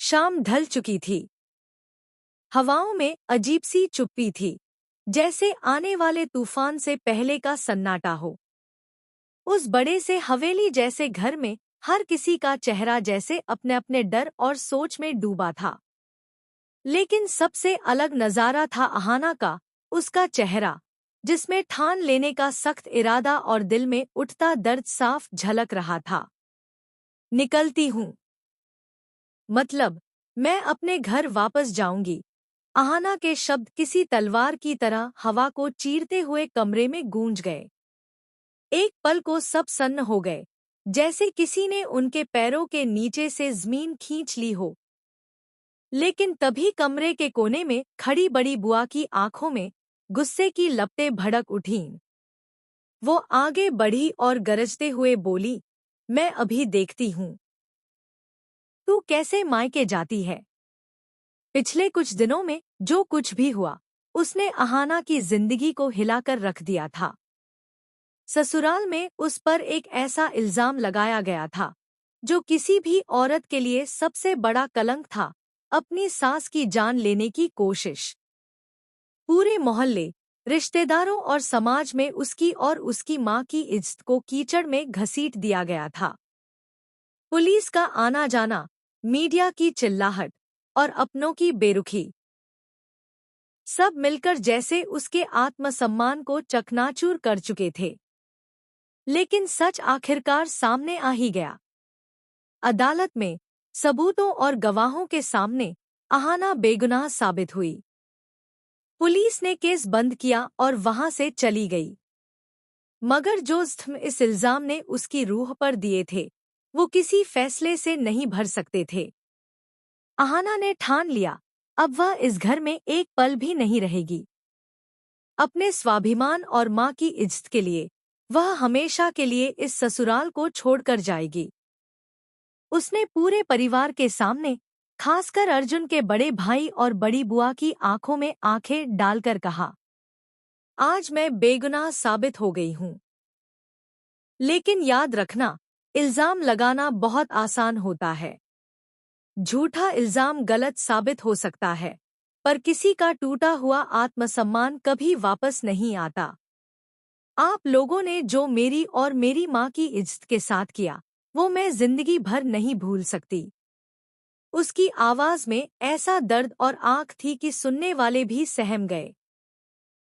शाम ढल चुकी थी। हवाओं में अजीब सी चुप्पी थी, जैसे आने वाले तूफान से पहले का सन्नाटा हो। उस बड़े से हवेली जैसे घर में हर किसी का चेहरा जैसे अपने अपने डर और सोच में डूबा था। लेकिन सबसे अलग नजारा था अहाना का, उसका चेहरा, जिसमें ठान लेने का सख्त इरादा और दिल में उठता दर्द साफ झलक रहा था। निकलती हूँ। मतलब, मैं अपने घर वापस जाऊंगी। अहाना के शब्द किसी तलवार की तरह हवा को चीरते हुए कमरे में गूंज गए। एक पल को सब सन्न हो गए, जैसे किसी ने उनके पैरों के नीचे से जमीन खींच ली हो। लेकिन तभी कमरे के कोने में खड़ी बड़ी बुआ की आंखों में गुस्से की लपटें भड़क उठीं। वो आगे बढ़ी और गरजते हुए बोली, मैं अभी देखती हूँ तू कैसे मायके जाती है। पिछले कुछ दिनों में जो कुछ भी हुआ, उसने अहाना की जिंदगी को हिलाकर रख दिया था। ससुराल में उस पर एक ऐसा इल्जाम लगाया गया था, जो किसी भी औरत के लिए सबसे बड़ा कलंक था, अपनी सास की जान लेने की कोशिश। पूरे मोहल्ले, रिश्तेदारों और समाज में उसकी और उसकी मां की इज्जत को कीचड़ में घसीट दिया गया था। पुलिस का आना जाना, मीडिया की चिल्लाहट और अपनों की बेरुखी, सब मिलकर जैसे उसके आत्मसम्मान को चकनाचूर कर चुके थे। लेकिन सच आखिरकार सामने आ ही गया। अदालत में सबूतों और गवाहों के सामने अहाना बेगुनाह साबित हुई। पुलिस ने केस बंद किया और वहां से चली गई। मगर जो ज़ख्म इस इल्जाम ने उसकी रूह पर दिए थे, वो किसी फैसले से नहीं भर सकते थे। अहाना ने ठान लिया, अब वह इस घर में एक पल भी नहीं रहेगी। अपने स्वाभिमान और मां की इज्जत के लिए वह हमेशा के लिए इस ससुराल को छोड़कर जाएगी। उसने पूरे परिवार के सामने, खासकर अर्जुन के बड़े भाई और बड़ी बुआ की आंखों में आंखें डालकर कहा, आज मैं बेगुनाह साबित हो गई हूँ। लेकिन याद रखना, इल्जाम लगाना बहुत आसान होता है। झूठा इल्जाम गलत साबित हो सकता है, पर किसी का टूटा हुआ आत्मसम्मान कभी वापस नहीं आता। आप लोगों ने जो मेरी और मेरी माँ की इज्जत के साथ किया, वो मैं जिंदगी भर नहीं भूल सकती। उसकी आवाज में ऐसा दर्द और आंख थी कि सुनने वाले भी सहम गए।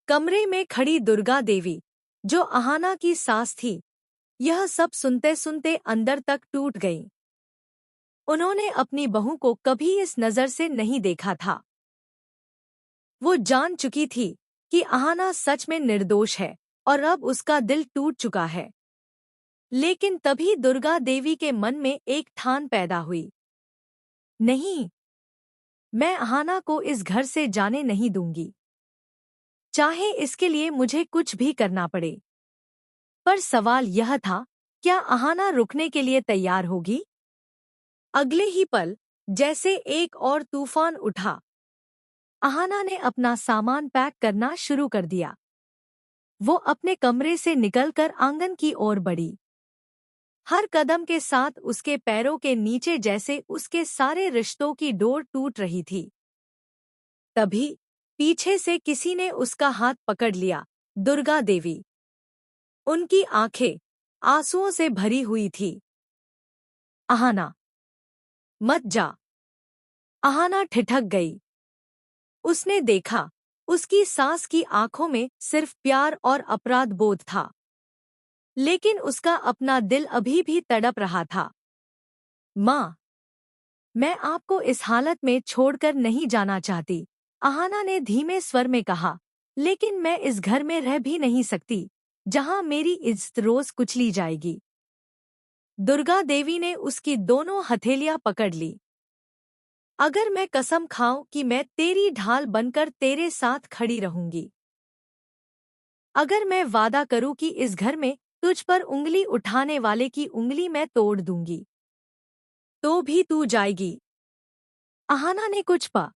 कमरे में खड़ी दुर्गा देवी, जो अहाना की सास थी, यह सब सुनते सुनते अंदर तक टूट गईं। उन्होंने अपनी बहू को कभी इस नजर से नहीं देखा था। वो जान चुकी थी कि अहाना सच में निर्दोष है और अब उसका दिल टूट चुका है। लेकिन तभी दुर्गा देवी के मन में एक ठान पैदा हुई। नहीं, मैं अहाना को इस घर से जाने नहीं दूंगी, चाहे इसके लिए मुझे कुछ भी करना पड़े। पर सवाल यह था, क्या अहाना रुकने के लिए तैयार होगी? अगले ही पल जैसे एक और तूफान उठा। अहाना ने अपना सामान पैक करना शुरू कर दिया। वो अपने कमरे से निकलकर आंगन की ओर बढ़ी। हर कदम के साथ उसके पैरों के नीचे जैसे उसके सारे रिश्तों की डोर टूट रही थी। तभी पीछे से किसी ने उसका हाथ पकड़ लिया। दुर्गा देवी। उनकी आंखें आंसुओं से भरी हुई थी। अहाना, मत जा। अहाना ठिठक गई। उसने देखा, उसकी सास की आंखों में सिर्फ प्यार और अपराध बोध था। लेकिन उसका अपना दिल अभी भी तड़प रहा था। माँ, मैं आपको इस हालत में छोड़कर नहीं जाना चाहती, अहाना ने धीमे स्वर में कहा, लेकिन मैं इस घर में रह भी नहीं सकती, जहाँ मेरी इज्जत रोज कुचली जाएगी। दुर्गा देवी ने उसकी दोनों हथेलियां पकड़ ली। अगर मैं कसम खाऊं कि मैं तेरी ढाल बनकर तेरे साथ खड़ी रहूंगी, अगर मैं वादा करूं कि इस घर में तुझ पर उंगली उठाने वाले की उंगली मैं तोड़ दूंगी, तो भी तू जाएगी? अहाना ने कुछ पा